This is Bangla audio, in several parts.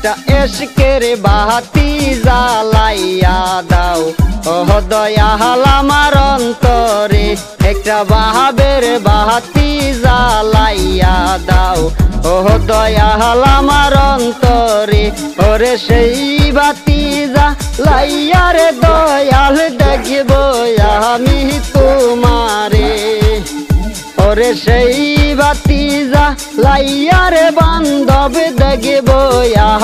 একটা এশকের বাতি জ্বালাইয়া দাও ও দয়াল আমার অন্তরে একটা বাহাবের বাতি জ্বালাইয়া দাও ও দয়াল আমার অন্তরে ওরে সেই বাতি জ্বালাইয়া রে দয়াল দেখব আমি তোমারে ওরে সেই বাতি জ্বালাইয়া রে বান্ধব দেখব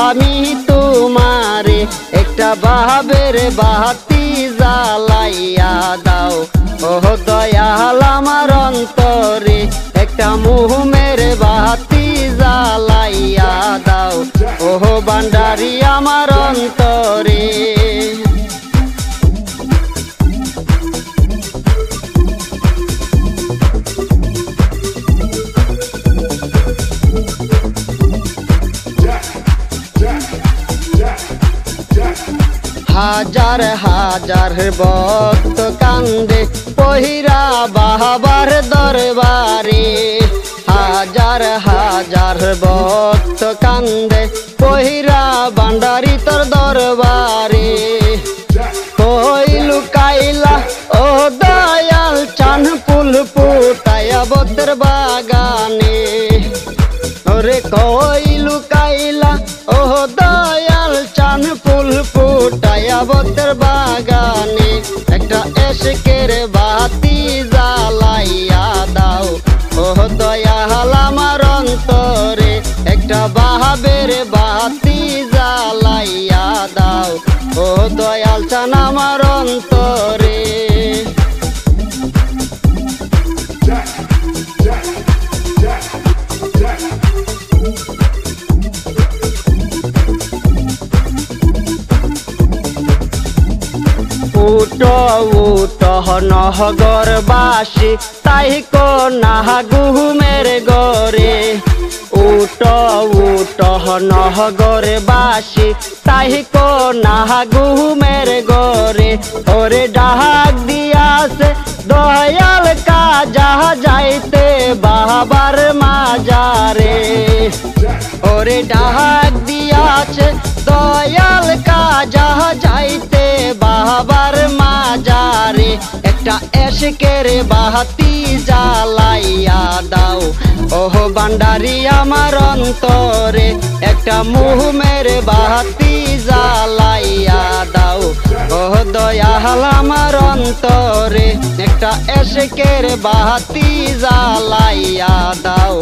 আমি তোমারে একটা বাহাবের বাতি জ্বালাইয়া দাও ও দয়াল আমার অন্তরে একটা মোহমের বাতি জ্বালাইয়া দাও ও ভান্ডারি আমার অন্তরে হাজার হাজার ভক্ত কান্দে পহিরা বাবার দরবারে হাজার হাজার ভক্ত কান্দে পহিরা ভান্ডারি তোর দরবারে কই লুকাইলা ও দয়াল চান ফুল ফুটাইয়া বতের বাগানে ওরে কই লুকাইলা ও দয়াল চান ফুল ফুটাইয়া বতের বাগানে একটা এশকের বাতি জ্বালাইয়া দাও ও দয়াল আমার অন্তরে একটা বাহাবের বাতি জ্বালাইয়া দাও ও দয়াল চান আমার অন্তরে উটো উটো নহগরবাসী তাই কোনা গুহুমের গরে উটো উটো নহগরবাসী তাই কোনা গুহুমের গরে ওরে ডাক দিয়াছে দয়াল কাজা যাইতে বাবার মাজারে ওরে ডাক দিয়াছে দয়াল কাজা যাইতে বাবার মাজারে একটা এশকের বাতি জ্বালাইয়া দাও ও ভান্ডারি আমার অন্তরে একটা মোহমের বাতি জ্বালাইয়া দাও ও দয়াল আমার অন্তরে একটা এশকের বাতি জ্বালাইয়া দাও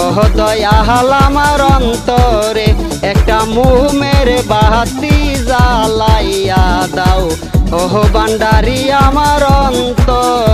ও দয়াল আমার অন্তরে একটা মোহমের বাতি জ্বালাইয়া দাও ও ভান্ডারি আমার অন্তরে।